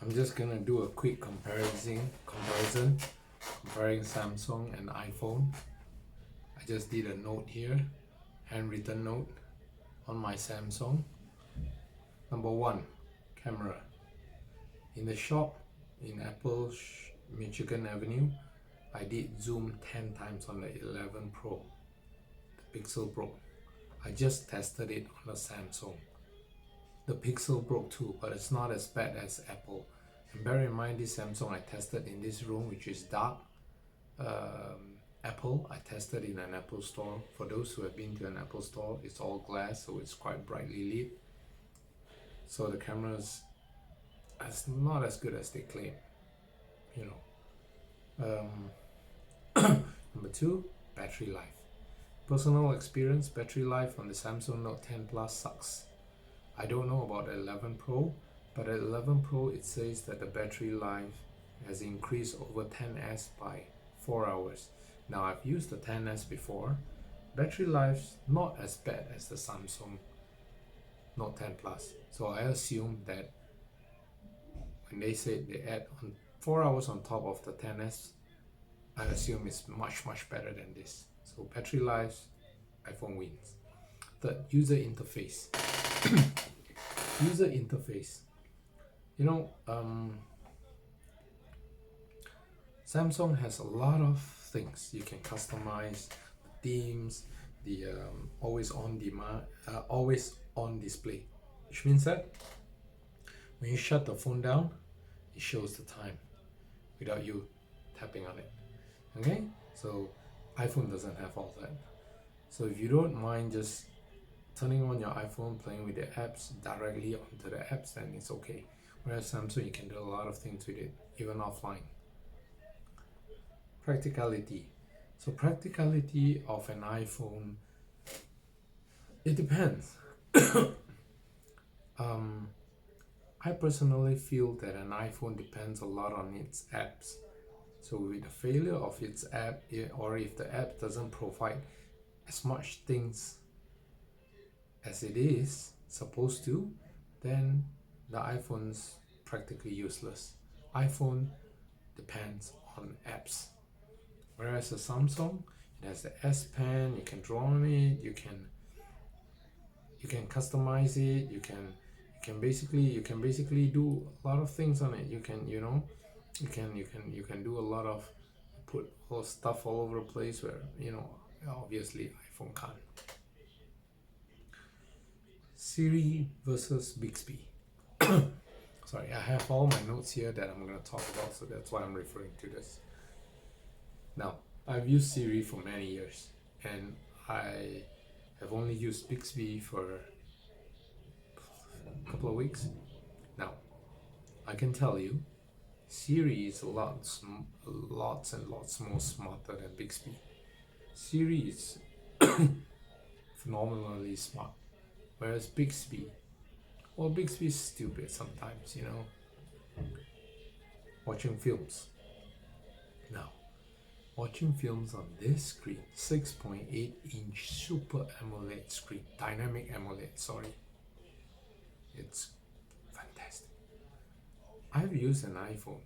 I'm just gonna do a quick comparison comparing Samsung and iPhone. I just did a note here, handwritten note on my Samsung. Number one, camera. In the shop in Michigan Avenue, I did zoom 10 times on the 11 Pro, the Pixel Pro. I just tested it on the Samsung. The Pixel broke too, but it's not as bad as Apple. And bear in mind, this Samsung I tested in this room, which is dark. Apple, I tested in an Apple store. For those who have been to an Apple store, it's all glass, so it's quite brightly lit. So the camera's not as good as they claim, you know. Number two, battery life. Personal experience, battery life on the Samsung Note 10 Plus sucks. I don't know about the 11 Pro, but at 11 Pro it says that the battery life has increased over 10s by 4 hours. Now I've used the 10s before. Battery life's not as bad as the Samsung Note 10 Plus. So I assume that when they say they add on 4 hours on top of the 10s, I assume it's much better than this. So battery life, iPhone wins. Third, user interface. User interface. You know, Samsung has a lot of things you can customize, the themes, the always on demand, always on display, which means that when you shut the phone down, it shows the time without you tapping on it. Okay, so iPhone doesn't have all that. So if you don't mind just turning on your iPhone, playing with the apps directly onto the apps, then it's okay. Whereas Samsung, you can do a lot of things with it, even offline. Practicality. So practicality of an iPhone, it depends. I personally feel that an iPhone depends a lot on its apps. So with the failure of its app, or if the app doesn't provide as much things as it is supposed to, then the iPhone's practically useless. iPhone depends on apps. Whereas the Samsung, it has the S Pen, you can draw on it, you can customize it, you can basically do a lot of things on it. You can do a lot of put all stuff all over the place where obviously iPhone can't. Siri versus Bixby. Sorry, I have all my notes here that I'm going to talk about, so that's why I'm referring to this. Now, I've used Siri for many years, and I have only used Bixby for a couple of weeks. Now, I can tell you, Siri is lots and lots more smarter than Bixby. Siri is phenomenally smart, whereas Bixby is stupid sometimes, Watching films. Now, watching films on this screen, 6.8-inch Super AMOLED screen, Dynamic AMOLED, sorry. It's fantastic. I've used an iPhone,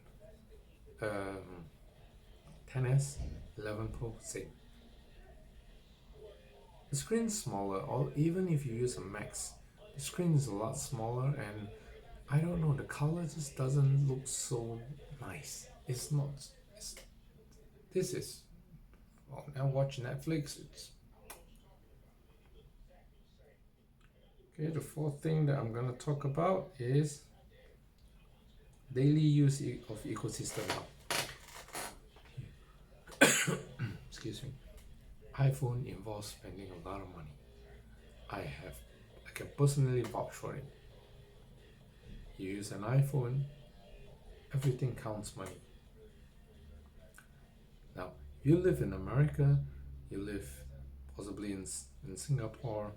10s, 11 Pro, same. The screen's smaller, or even if you use a Max, the screen is a lot smaller, and I don't know, the color just doesn't look so nice. Now watch Netflix, okay. The fourth thing that I'm gonna talk about is daily use of ecosystem now. Excuse me. iPhone involves spending a lot of money. I can personally vouch for it. You use an iPhone, everything counts money. Now, if you live in America, you live possibly in Singapore,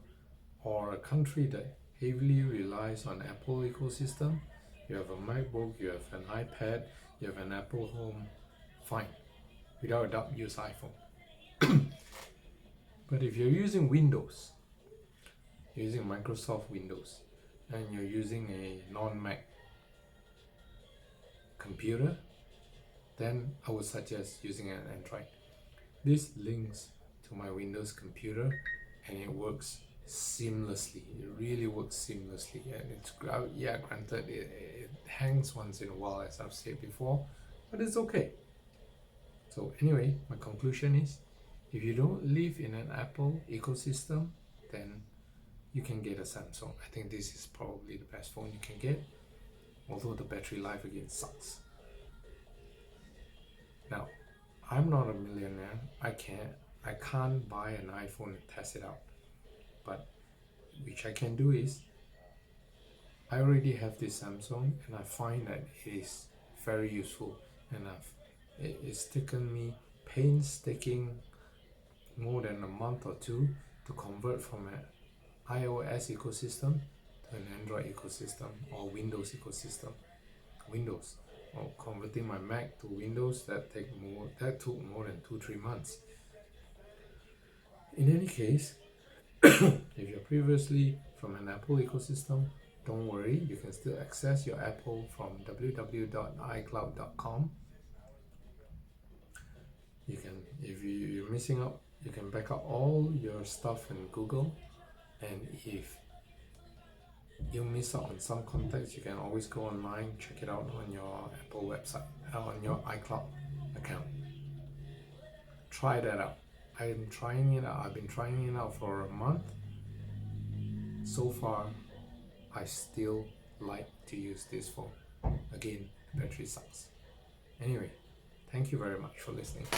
or a country that heavily relies on Apple ecosystem, you have a MacBook, you have an iPad, you have an Apple Home, fine. Without a doubt, use iPhone. But if you're using Windows, you're using Microsoft Windows, and you're using a non-Mac computer, then I would suggest using an Android. This links to my Windows computer and it works seamlessly. It really works seamlessly, and it's yeah, granted it hangs once in a while, as I've said before, but it's okay. So anyway, my conclusion is, if you don't live in an Apple ecosystem, then you can get a Samsung. I think this is probably the best phone you can get, although the battery life again sucks. Now, I'm not a millionaire. I can't buy an iPhone and test it out. But which I can do is, I already have this Samsung and I find that it is very useful, and it's taken me painstaking more than a month or two to convert from an iOS ecosystem to an Android ecosystem or Windows ecosystem. Windows, or converting my Mac to Windows, that took more than 2-3 months. In any case, if you're previously from an Apple ecosystem, don't worry, you can still access your Apple from www.icloud.com. You can, if you're missing out, you can back up all your stuff in Google, and if you miss out on some contacts, you can always go online, check it out on your Apple website, on your iCloud account. Try that out. I've been trying it out for a month. So far, I still like to use this phone. Again, battery sucks. Anyway, thank you very much for listening.